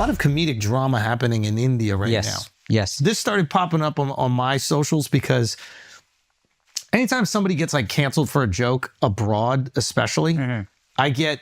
lot of comedic drama happening in India right now. Yes. This started popping up on my socials because anytime somebody gets like canceled for a joke abroad, especially, I get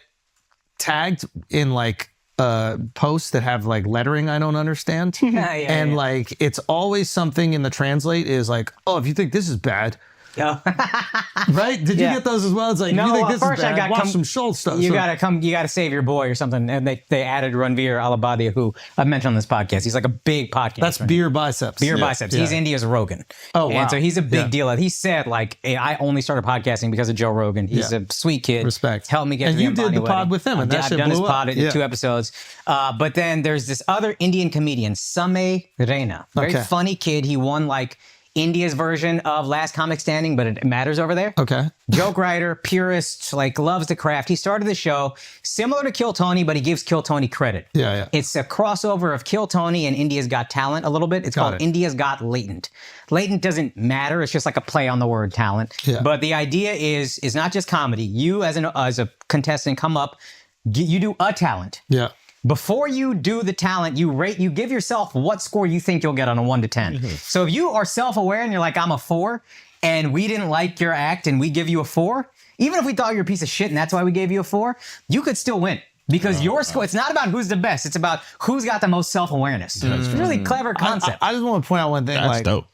tagged in like posts that have like lettering I don't understand. And like it's always something in the translate is like, oh, if you think this is bad. Right? Did you get those as well? It's like, you think this is bad? Watch some Schulz stuff. You gotta save your boy or something. And they added Ranveer Alabadia, who I've mentioned on this podcast. He's like a big podcast. That's Beer Biceps. Beer Biceps. He's India's Rogan. Oh, wow. And so he's a big deal. He said, like, hey, I only started podcasting because of Joe Rogan. He's a sweet kid. Respect. Helped me get to the And you did the pod with him, and that I've shit done his blew pod up. in 2 episodes. But then there's this other Indian comedian, Same Reina. Very funny kid. He won like India's version of Last Comic Standing, but it matters over there. Okay. Joke writer, purist, like loves the craft. He started the show similar to Kill Tony, but he gives Kill Tony credit. Yeah. It's a crossover of Kill Tony and India's Got Talent a little bit. It's called India's Got Latent. Latent doesn't matter. It's just like a play on the word talent. Yeah. But the idea is not just comedy. You as a contestant come up, you do a talent. Yeah. Before you do the talent, you give yourself what score you think you'll get on a 1 to 10. So if you are self-aware and you're like, I'm a 4, and we didn't like your act and we give you a 4, even if we thought you're a piece of shit and that's why we gave you a 4, you could still win. Because your score, it's not about who's the best, it's about who's got the most self-awareness. It's a really clever concept. I just want to point out one thing. That's dope.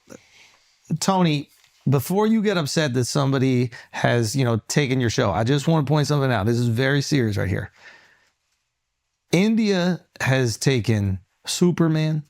Tony, before you get upset that somebody has, taken your show, I just want to point something out. This is very serious right here. India has taken Superman,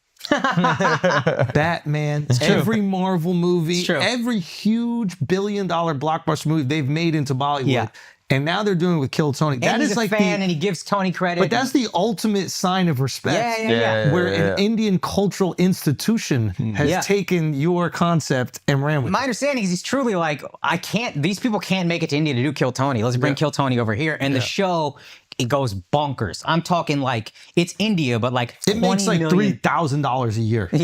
Batman, every Marvel movie, every huge billion-dollar blockbuster movie they've made into Bollywood. Yeah. And now they're doing it with Kill Tony. And he's a fan and he gives Tony credit. But that's the ultimate sign of respect. Where an Indian cultural institution has taken your concept and ran with it. My understanding is he's truly like, these people can't make it to India to do Kill Tony. Let's bring Kill Tony over here. And the show, it goes bonkers. I'm talking like, it's India, but like it makes like $3,000 a year. No,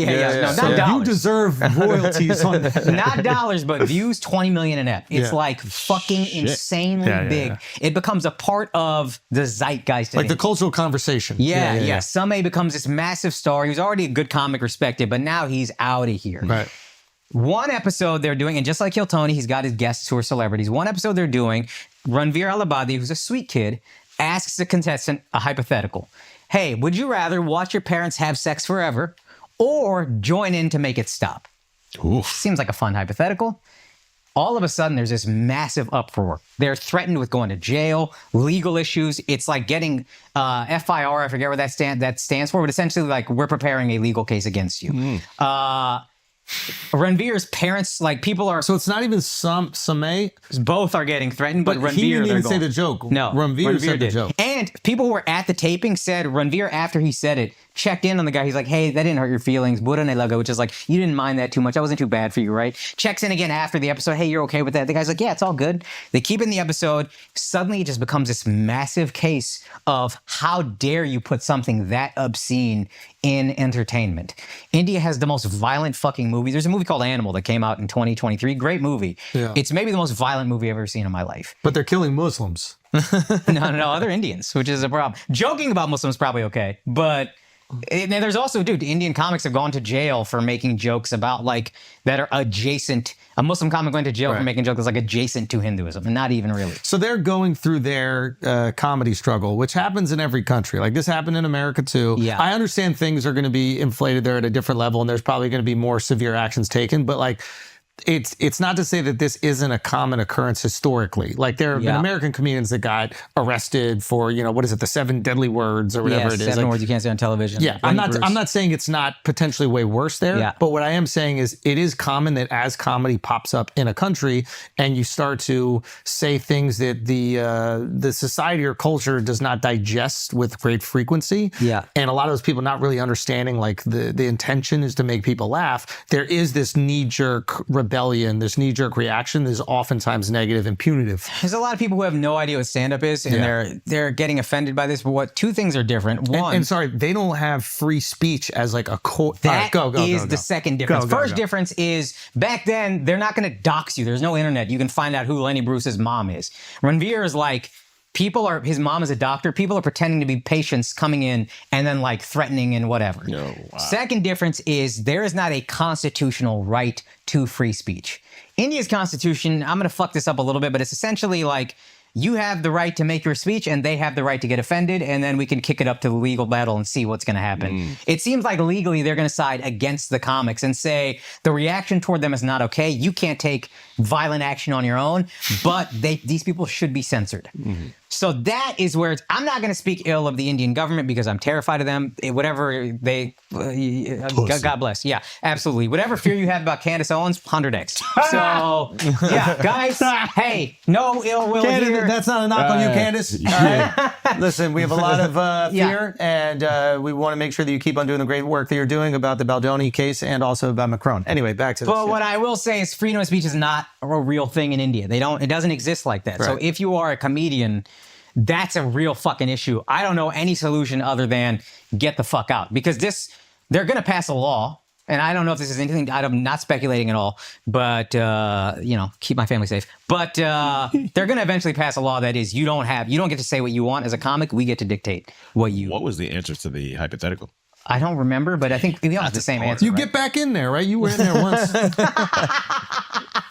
so not dollars. You deserve royalties on that. Not dollars, but views, 20 million a net. It's like fucking insanely big. It becomes a part of the zeitgeist. Like the cultural conversation. Same becomes this massive star. He was already a good comic, respected, but now he's out of here. Right. One episode they're doing, and just like Kill Tony, he's got his guests who are celebrities. One episode they're doing, Ranveer Alabadi, who's a sweet kid, asks the contestant a hypothetical. Hey, would you rather watch your parents have sex forever or join in to make it stop? Oof. Seems like a fun hypothetical. All of a sudden, there's this massive uproar. They're threatened with going to jail, legal issues. It's like getting FIR, I forget what that stands for, but essentially like we're preparing a legal case against you. Ranveer's parents, like people are... So it's not even Same? Both are getting threatened, but Ranveer... he didn't even say the joke. No. Ranveer said the joke. And people who were at the taping said Ranveer, after he said it, checked in on the guy. He's like, hey, that didn't hurt your feelings. Which is like, you didn't mind that too much. That wasn't too bad for you, right? Checks in again after the episode. Hey, you're okay with that? The guy's like, yeah, it's all good. They keep in the episode. Suddenly it just becomes this massive case of how dare you put something that obscene in entertainment. India has the most violent fucking movies. There's a movie called Animal that came out in 2023. Great movie. Yeah. It's maybe the most violent movie I've ever seen in my life. But they're killing Muslims. No, other Indians, which is a problem. Joking about Muslims probably okay, but and there's also, dude, Indian comics have gone to jail for making jokes about like that are adjacent. A Muslim comic went to jail for making jokes that's like adjacent to Hinduism, and not even really. So they're going through their comedy struggle, which happens in every country. Like this happened in America too. Yeah. I understand things are going to be inflated there at a different level, and there's probably going to be more severe actions taken. But like, it's not to say that this isn't a common occurrence historically. Like there have been American comedians that got arrested for, what is it, the 7 deadly words or whatever it is. 7 words you can't say on television. Yeah, I'm not saying it's not potentially way worse there. Yeah. But what I am saying is it is common that as comedy pops up in a country and you start to say things that the society or culture does not digest with great frequency. Yeah. And a lot of those people not really understanding like the intention is to make people laugh. There is this knee-jerk rebellion, this knee-jerk reaction that is oftentimes negative and punitive. There's a lot of people who have no idea what stand-up is, and they're getting offended by this. But two things are different. One, and sorry, they don't have free speech as like a core. That is the second difference. First difference is back then they're not going to dox you. There's no internet. You can find out who Lenny Bruce's mom is. Ranveer is like, his mom is a doctor. People are pretending to be patients coming in and then like threatening and whatever. Oh, wow. Second difference is there is not a constitutional right to free speech. India's constitution, I'm going to fuck this up a little bit, but it's essentially like you have the right to make your speech and they have the right to get offended, and then we can kick it up to the legal battle and see what's going to happen. It seems like legally they're going to side against the comics and say the reaction toward them is not okay. You can't take violent action on your own, but these people should be censored. So that is where I'm not going to speak ill of the Indian government because I'm terrified of them. Whatever they, God bless. Yeah, absolutely. Whatever fear you have about Candace Owens, 100x. So yeah, guys, hey, no ill will here. That's not a knock on you, Candace. All right? Listen, we have a lot of fear, and we want to make sure that you keep on doing the great work that you're doing about the Baldoni case and also about Macron. Anyway, back to this. But what I will say is freedom of speech is not a real thing in India. It doesn't exist like that. Right. So if you are a comedian, that's a real fucking issue. I don't know any solution other than get the fuck out, because they're going to pass a law. And I don't know if this is anything, I'm not speculating at all, but, keep my family safe. But they're going to eventually pass a law that is you don't get to say what you want as a comic. We get to dictate what was the answer to the hypothetical? I don't remember, but I think we all have the same answer. You right? get back in there, right? You were in there once.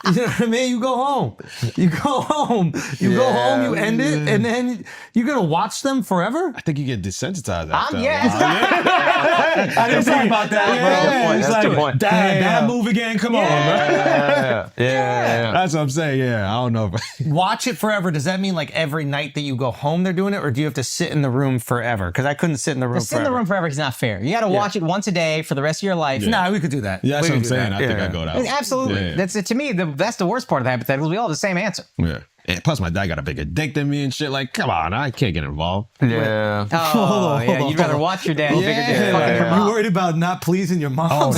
You know what I mean? You go home. You go home. You end it, and then you're going to watch them forever? I think you get desensitized after I didn't think about that. Yeah, It's that's like, the point. Dad, move again. Come on, bro. Yeah. That's what I'm saying. Yeah, I don't know. Watch it forever. Does that mean like every night that you go home they're doing it, or do you have to sit in the room forever? Because I couldn't sit in the room Sit in the room forever is not fair. You got to watch it once a day for the rest of your life. No, we could do that. Yeah, that's We what I'm could do saying. that. I think I go that way. Absolutely. Yeah. That's to me. That's the worst part of the hypotheticals. We all have the same answer. Yeah. And plus, my dad got a bigger dick than me and shit. Like, come on, I can't get involved. Yeah. Oh, yeah. You'd rather watch your dad bigger dick fucking your You mom. worried about not pleasing your mom?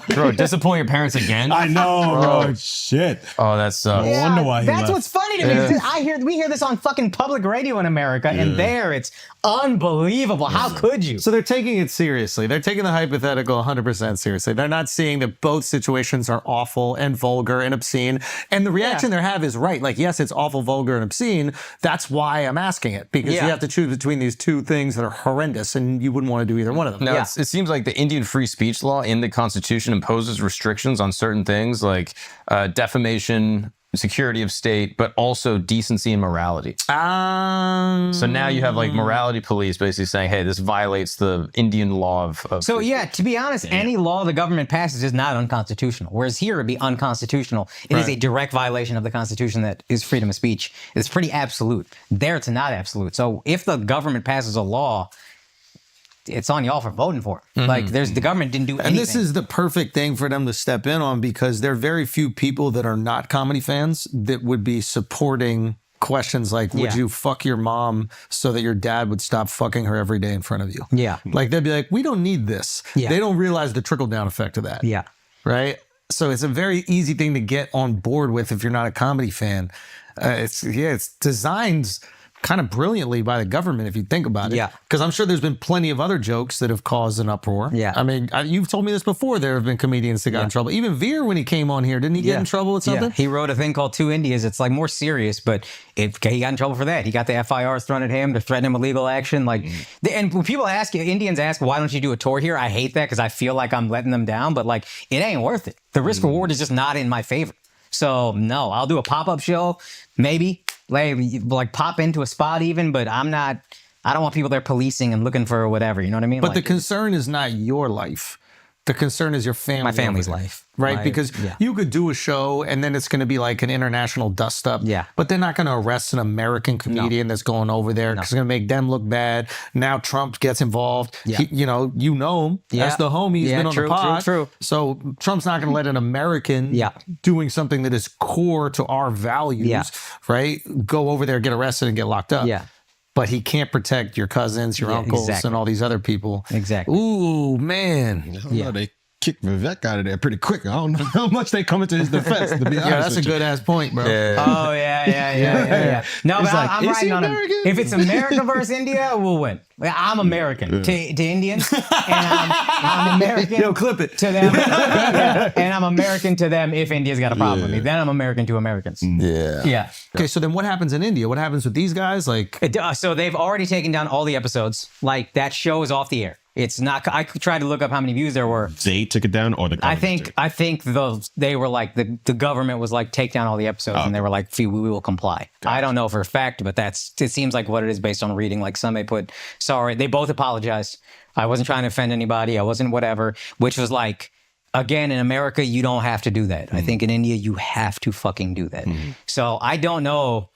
Bro, disappoint your parents again? I know, bro. Shit. Oh, that sucks. I wonder why he That's left. what's funny to me. We hear this on fucking public radio in America, and there it's unbelievable. How could you? So they're taking it seriously. They're taking the hypothetical 100% seriously. They're not seeing that both situations are awful and vulgar and obscene. And the reaction they have is right. Like, yes, it's awful, vulgar, and obscene. That's why I'm asking it, because you have to choose between these two things that are horrendous, and you wouldn't want to do either one of them. No, it seems like the Indian free speech law in the Constitution imposes restrictions on certain things like defamation, security of state, but also decency and morality. So now you have like morality police basically saying, hey, this violates the Indian law of So yeah, to be honest, any law the government passes is not unconstitutional. Whereas here it'd be unconstitutional. It is a direct violation of the Constitution that is freedom of speech. It's pretty absolute. There it's not absolute. So if the government passes a law, it's on y'all for voting for it. Like the government didn't do anything. And this is the perfect thing for them to step in on, because there are very few people that are not comedy fans that would be supporting questions like, would you fuck your mom so that your dad would stop fucking her every day in front of you? Yeah. Like, they'd be like, we don't need this. Yeah. They don't realize the trickle-down effect of that. Yeah. Right? So it's a very easy thing to get on board with if you're not a comedy fan. It's designed kind of brilliantly by the government, if you think about it. Yeah. Because I'm sure there's been plenty of other jokes that have caused an uproar. Yeah. I mean, you've told me this before. There have been comedians that got in trouble. Even Veer, when he came on here, didn't he get in trouble with something? Yeah. He wrote a thing called Two Indias. It's like more serious, but he got in trouble for that. He got the FIRs thrown at him to threaten him with legal action. Like, and when people Indians ask, why don't you do a tour here? I hate that because I feel like I'm letting them down, but like, it ain't worth it. The risk reward is just not in my favor. So no, I'll do a pop-up show, maybe like pop into a spot even, but I don't want people there policing and looking for whatever, you know what I mean? But the concern is not your life. The concern is your family. My family's life. Right? Because you could do a show and then it's going to be like an international dust up. Yeah. But they're not going to arrest an American comedian that's going over there because it's going to make them look bad. Now Trump gets involved. Yeah. You know him. That's the homie. He's been on the pod. True. So Trump's not going to let an American doing something that is core to our values, right, go over there, get arrested and get locked up. Yeah. But he can't protect your cousins, your uncles, and all these other people. Exactly. Ooh, man. Yeah. They kicked Vivek out of there pretty quick. I don't know how much they come into his defense, to be honest. Yeah, that's a with you. good ass point, bro. Oh yeah. No, but like, I'm is riding he on him. American? If it's America versus India, we'll win. Like, I'm American to Indians, and I'm American. Yo, clip it. To them, yeah, and I'm American to them if India's got a problem with me. Then I'm American to Americans. Yeah. Yeah. Okay, so then what happens in India? What happens with these guys? Like, So they've already taken down all the episodes. Like that show is off the air. It's not. I tried to look up how many views there were. They took it down, or the government I think they were like the government was like take down all the episodes, and they were like, we will comply. I don't know for a fact, but it seems like what it is based on reading. Like somebody put, sorry, they both apologized. I wasn't trying to offend anybody. I wasn't whatever, which was like, again, in America, you don't have to do that. I think in India, you have to fucking do that. So I don't know.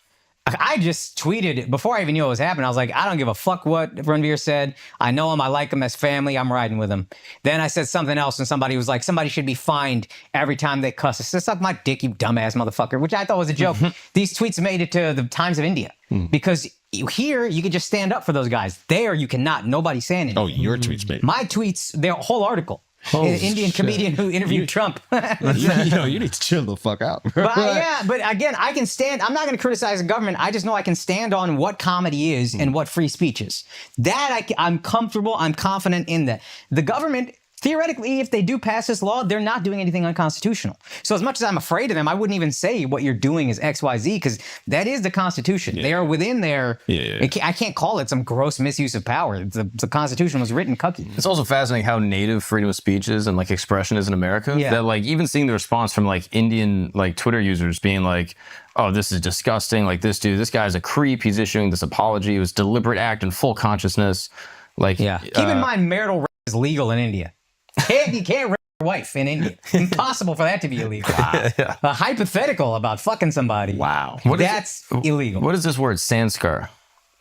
I just tweeted before I even knew what was happening. I was like, I don't give a fuck what Ranveer said. I know him. I like him as family. I'm riding with him. Then I said something else, and somebody was like, somebody should be fined every time they cuss. I said, suck my dick, you dumbass motherfucker, which I thought was a joke. These tweets made it to the Times of India because here you can just stand up for those guys. There you cannot. Nobody's saying it. Oh, your tweets, baby. My tweets, their whole article. An Indian comedian who interviewed Trump. You need to chill the fuck out. But again, I can stand. I'm not going to criticize the government. I just know I can stand on what comedy is and what free speech is. That I'm comfortable. I'm confident in that. The government, theoretically, if they do pass this law, they're not doing anything unconstitutional. So as much as I'm afraid of them, I wouldn't even say what you're doing is X, Y, Z, because that is the Constitution. They are within their. I can't call it some gross misuse of power. The Constitution was written cucky. It's also fascinating how native freedom of speech is and like expression is in America. Yeah. That like even seeing the response from like Indian like Twitter users being like, oh, this is disgusting. Like this guy's a creep. He's issuing this apology. It was deliberate act in full consciousness. Like Keep in mind, marital rape is legal in India. You can't rape your wife in India. Impossible for that to be illegal. Wow. A hypothetical about fucking somebody. Wow. That's illegal. What is this word, sanskar?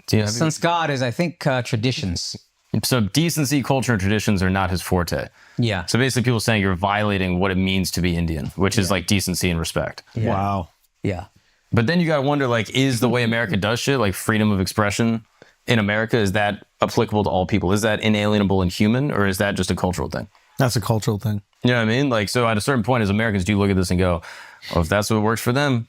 Do you have Sanskar is, I think, traditions. So decency, culture, and traditions are not his forte. Yeah. So basically people saying you're violating what it means to be Indian, which is like decency and respect. Yeah. wow. Yeah. But then you got to wonder, like, is the way America does shit, like freedom of expression in America, is that applicable to all people? Is that inalienable and human, or is that just a cultural thing? That's a cultural thing. You know what I mean? Like, so at a certain point as Americans, do you look at this and go, oh, if that's what works for them,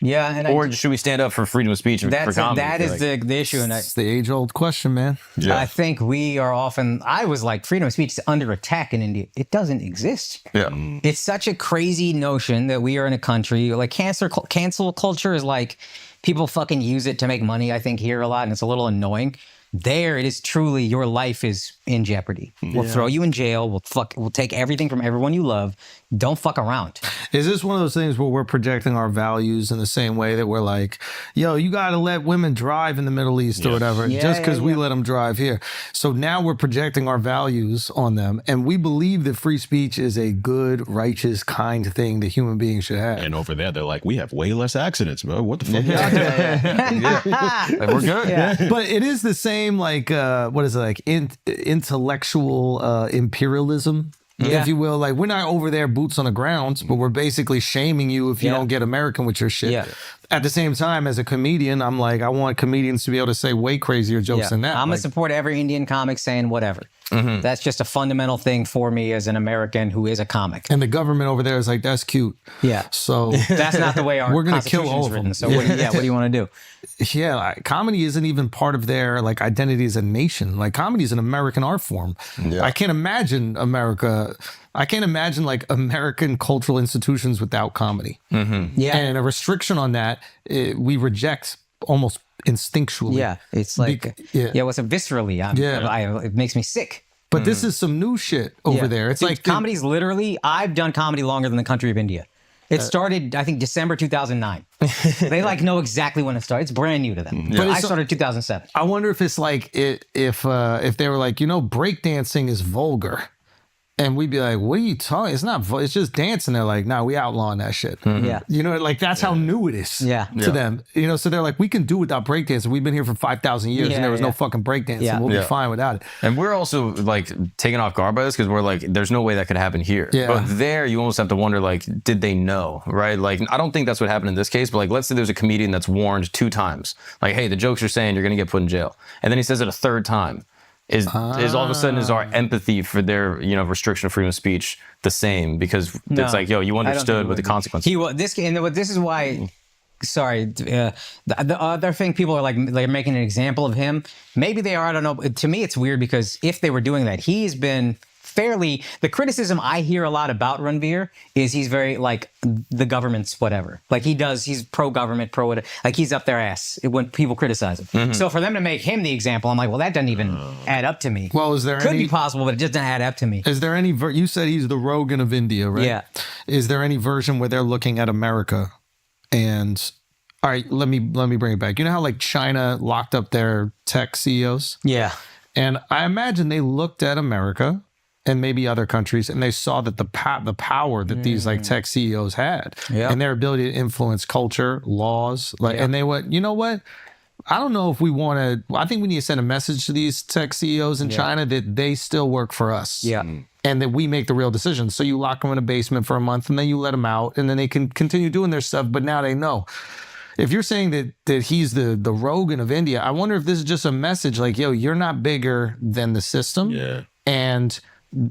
Yeah. And or should we stand up for freedom of speech and for comedy? that is Like, the issue. And It's the age-old question, man. I think we are often, I was like, freedom of speech is under attack in India. It doesn't exist. yeah. It's such a crazy notion that we are in a country, like cancel culture is like, people fucking use it to make money, I think, here a lot, and it's a little annoying. There, it is truly your life is in jeopardy. We'll throw you in jail. We'll take everything from everyone you love. Don't fuck around. Is this one of those things where we're projecting our values in the same way that we're like, yo, you got to let women drive in the Middle East or whatever, just because we let them drive here. So now we're projecting our values on them, and we believe that free speech is a good, righteous, kind thing that human beings should have. And over there, they're like, we have way less accidents, bro. What the fuck? Yeah. Like, we're good. But it is the same, like, what is it, like intellectual imperialism, if you will. Like, we're not over there boots on the ground, but we're basically shaming you if you don't get American with your shit. Yeah. At the same time, as a comedian, I'm like, I want comedians to be able to say way crazier jokes than that. I'm like, gonna support every Indian comic saying whatever. That's just a fundamental thing for me as an American who is a comic. and the government over there is like, that's cute. Yeah. So That's not the way our We're gonna Constitution kill all is of written. them. So what do you want to do? yeah, comedy isn't even part of their like identity as a nation. Like, comedy is an American art form. I can't imagine America. I can't imagine like American cultural institutions without comedy. Yeah. And a restriction on that, we reject almost instinctually. Yeah. It's like, what's it viscerally? It makes me sick. But this is some new shit over there. It's Dude, like comedy's literally, I've done comedy longer than the country of India. It started, I think, December 2009. They like know exactly when it started. It's brand new to them. But I started 2007. I wonder if it's like if they were like, breakdancing is vulgar. And we'd be like, what are you talking? It's not, it's just dancing. They're like, nah, we outlawing that shit. Yeah. Like that's how new it is to them. So they're like, we can do without breakdancing. We've been here for 5,000 years and there was no fucking breakdancing. Yeah. We'll be fine without it. And we're also like taken off guard by this because we're like, there's no way that could happen here. Yeah. But there, you almost have to wonder, like, did they know, right? Like, I don't think that's what happened in this case, but like, let's say there's a comedian that's warned 2 times. Like, hey, the jokes you're saying, you're going to get put in jail. And then he says it a 3rd time. is all of a sudden is our empathy for their restriction of freedom of speech the same? Because it's like, yo, you understood what the consequences. This is why. Sorry, the other thing people are like making an example of him. Maybe they are. I don't know. To me, it's weird because if they were doing that, he's been fairly. The criticism I hear a lot about Ranveer is he's very like the government's whatever. Like he's pro-government, pro-whatever. Like he's up their ass when people criticize him. Mm-hmm. So for them to make him the example, I'm like, well, that doesn't even add up to me. Well, is there could be possible, but it just doesn't add up to me. Is there any? You said he's the Rogan of India, right? Yeah. Is there any version where they're looking at America? And all right, let me bring it back. You know how like China locked up their tech CEOs? Yeah. And I imagine they looked at America and maybe other countries, and they saw that the power that these like tech CEOs had, and their ability to influence culture, laws, and they went, you know what? I don't know if we want to. I think we need to send a message to these tech CEOs in China that they still work for us. Yeah. And that we make the real decisions. So you lock them in a basement for a month, and then you let them out, and then they can continue doing their stuff. But now they know. If you're saying that he's the Rogan of India, I wonder if this is just a message like, yo, you're not bigger than the system. Yeah. And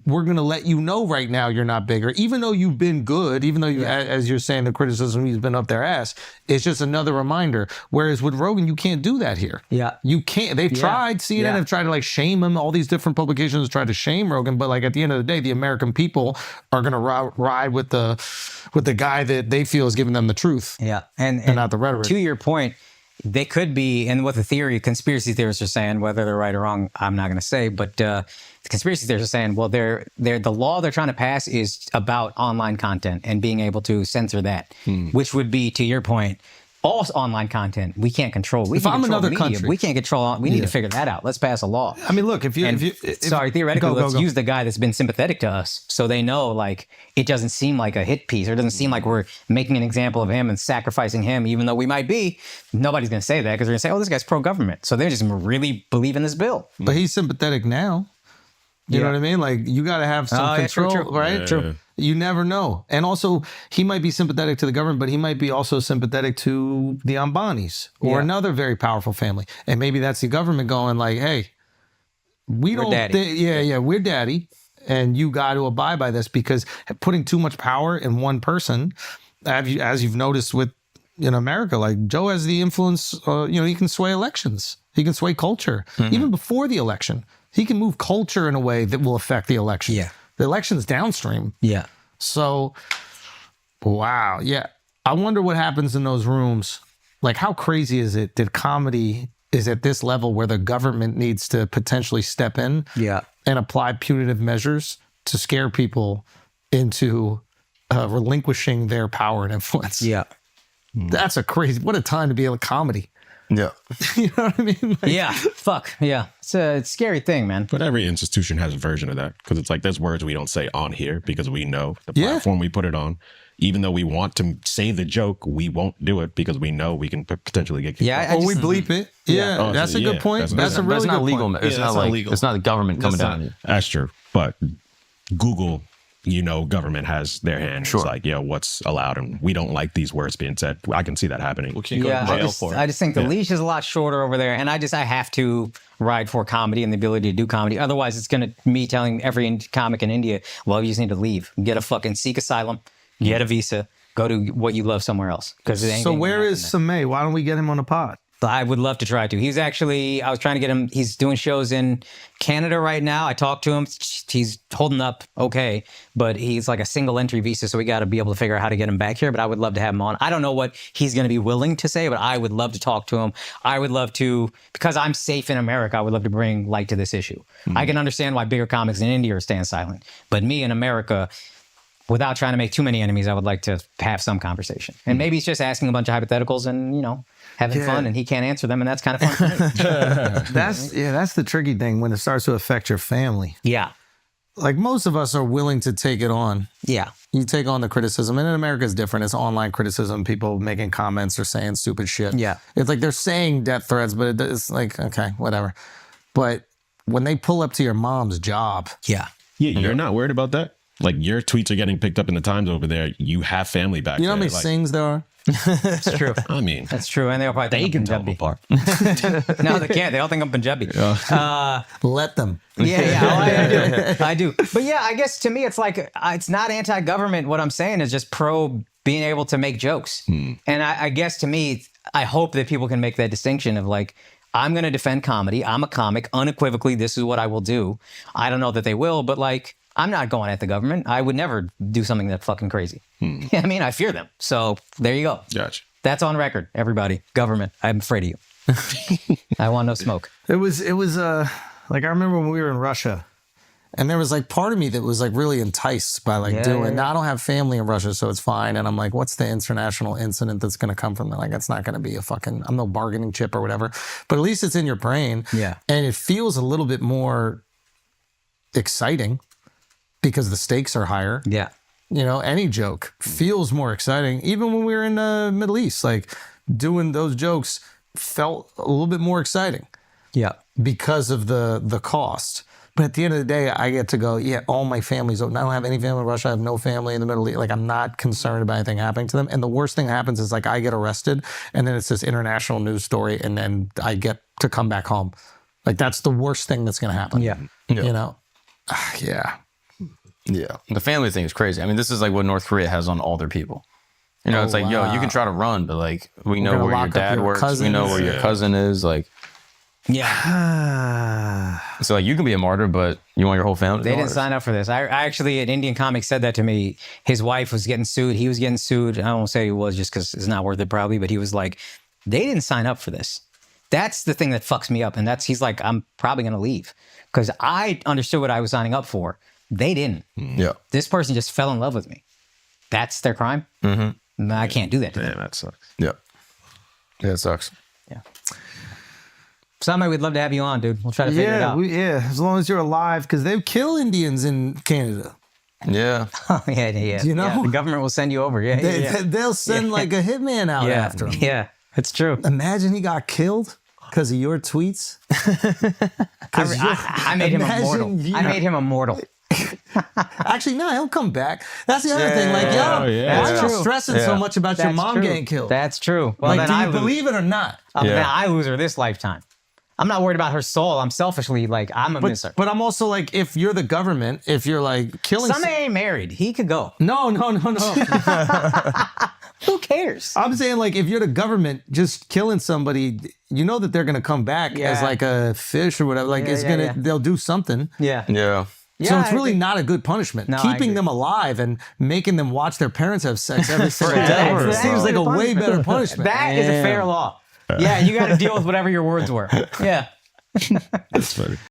we're going to let you know right now you're not bigger, even though you've been good, even though you, as you're saying, the criticism he's been up their ass. It's just another reminder. Whereas with Rogan, you can't do that here. Yeah. You can't. They've tried. CNN have tried to like shame him. All these different publications have tried to shame Rogan. But like at the end of the day, the American people are going to ride with the guy that they feel is giving them the truth. Yeah. And not the rhetoric. To your point, they could be, and what the conspiracy theorists are saying, whether they're right or wrong, I'm not going to say, but the conspiracy theorists are saying, well, the law they're trying to pass is about online content and being able to censor that, which would be, to your point, all online content we can't control. If I'm another country, we can't control. We need to figure that out. Let's pass a law. I mean, look, theoretically, let's use the guy that's been sympathetic to us, so they know like it doesn't seem like a hit piece, or it doesn't seem like we're making an example of him and sacrificing him, even though we might be. Nobody's going to say that because they're going to say, "Oh, this guy's pro-government," so they're just really believe in this bill. But he's sympathetic now. You know what I mean? Like you got to have some control, right? Yeah. True. You never know. And also, he might be sympathetic to the government, but he might be also sympathetic to the Ambanis or another very powerful family. And maybe that's the government going like, hey, we're daddy. And you got to abide by this, because putting too much power in one person, as you've noticed in America, like Joe has the influence, he can sway elections. He can sway culture. Even before the election, he can move culture in a way that will affect the election. Yeah. The election's downstream. Yeah. So, wow. Yeah. I wonder what happens in those rooms. Like, how crazy is it that comedy is at this level where the government needs to potentially step in and apply punitive measures to scare people into relinquishing their power and influence? Yeah. That's what a time to be a comedy. Yeah. You know what I mean? Like, fuck. Yeah. It's a scary thing, man. But every institution has a version of that, because it's like there's words we don't say on here because we know the platform we put it on. Even though we want to say the joke, we won't do it because we know we can potentially get kicked out. Or we bleep it. Yeah. Oh, that's so, a good point. That's a really not good legal. point. It's not like legal. It's not the government coming down on you. That's true. But Google, government has their hand. Sure. It's like, what's allowed, and we don't like these words being said. I can see that happening. We can't go to jail for it. I just think the leash is a lot shorter over there, and I have to ride for comedy and the ability to do comedy. Otherwise, it's going to me telling every comic in India, well, you just need to leave, get a fucking seek asylum, get a visa, go to what you love somewhere else. So where is Samay? Why don't we get him on the pod? I would love to try to. I was trying to get him. He's doing shows in Canada right now. I talked to him. He's holding up okay, but he's like a single entry visa, so we got to be able to figure out how to get him back here. But I would love to have him on. I don't know what he's going to be willing to say, but I would love to talk to him. I would love to, because I'm safe in America, I would love to bring light to this issue. I can understand why bigger comics in India are staying silent, but me in America, without trying to make too many enemies, I would like to have some conversation. And maybe he's just asking a bunch of hypotheticals and, having fun, and he can't answer them, and that's kind of fun for me. That's the tricky thing when it starts to affect your family. Yeah. Like most of us are willing to take it on. Yeah. You take on the criticism, and in America it's different. It's online criticism, people making comments or saying stupid shit. Yeah. It's like they're saying death threats, but it's like, okay, whatever. But when they pull up to your mom's job. Yeah. Yeah, you're not worried about that? Like your tweets are getting picked up in the Times over there. You have family back You know how there. many Like, Singhs there are? That's true. I mean, That's true. And they'll probably they think can I'm tell them Punjabi. apart. No, they can't. They all think I'm Punjabi. Let them. Yeah, I do. But yeah, I guess to me, it's like, it's not anti-government. What I'm saying is just pro being able to make jokes. And I guess to me, I hope that people can make that distinction of like, I'm going to defend comedy. I'm a comic. Unequivocally, this is what I will do. I don't know that they will, but like, I'm not going at the government. I would never do something that fucking crazy. I mean, I fear them. So there you go. Gotcha. That's on record, everybody. Government, I'm afraid of you. I want no smoke. It was like I remember when we were in Russia, and there was like part of me that was like really enticed by like doing. Now I don't have family in Russia, so it's fine. And I'm like, what's the international incident that's going to come from that? Like, it's not going to be a fucking. I'm no bargaining chip or whatever. But at least it's in your brain. Yeah. And it feels a little bit more exciting because the stakes are higher. Yeah. You know, any joke feels more exciting. Even when we were in the Middle East, like doing those jokes felt a little bit more exciting. Yeah. Because of the cost. But at the end of the day, I get to go, yeah, all my family's open. I don't have any family in Russia. I have no family in the Middle East. Like, I'm not concerned about anything happening to them. And the worst thing that happens is like I get arrested and then it's this international news story and then I get to come back home. Like, that's the worst thing that's going to happen. Yeah. You know? Yeah. Yeah. The family thing is crazy. I mean, this is like what North Korea has on all their people. You know, it's like, yo, you can try to run, but like, we know gonna where your lock up dad your works. cousins. We know where your cousin is. Like, Yeah. so like, you can be a martyr, but you want your whole family to They be didn't martyrs. sign up for this. I actually, an Indian comic said that to me. His wife was getting sued. He was getting sued. I won't say he was just because it's not worth it probably, but he was like, they didn't sign up for this. That's the thing that fucks me up. And he's like, I'm probably going to leave because I understood what I was signing up for. They didn't. Yeah. This person just fell in love with me. That's their crime. No, I can't do that to them. Damn, that sucks. Yeah. Yeah, it sucks. Yeah. Somebody we'd love to have you on, dude. We'll try to figure it out. As long as you're alive, because they kill Indians in Canada. Yeah. Oh, yeah. You know? Yeah, the government will send you over. Yeah, They'll send like a hitman out after him. Yeah, it's true. Imagine he got killed because of your tweets. I made him immortal. I made him immortal. Actually, no, he'll come back. That's the other thing. Like, yo, yeah. why That's are you true. stressing so much about your mom true. getting killed? That's true. Well, like, then do I you lose. believe it or not? Then I lose her this lifetime. I'm not worried about her soul. I'm selfishly like, I'm a misser. But I'm also like, if you're the government, if you're like killing... Somebody ain't married. He could go. No. Who cares? I'm saying, like, if you're the government just killing somebody, you know that they're going to come back as like a fish or whatever. Like, they'll do something. Yeah. Yeah. So it's really not a good punishment. No, I Keeping agree. them alive and making them watch their parents have sex every single Forever. day seems like a way better punishment. That is a fair law. Yeah, you got to deal with whatever your words were. Yeah. That's funny.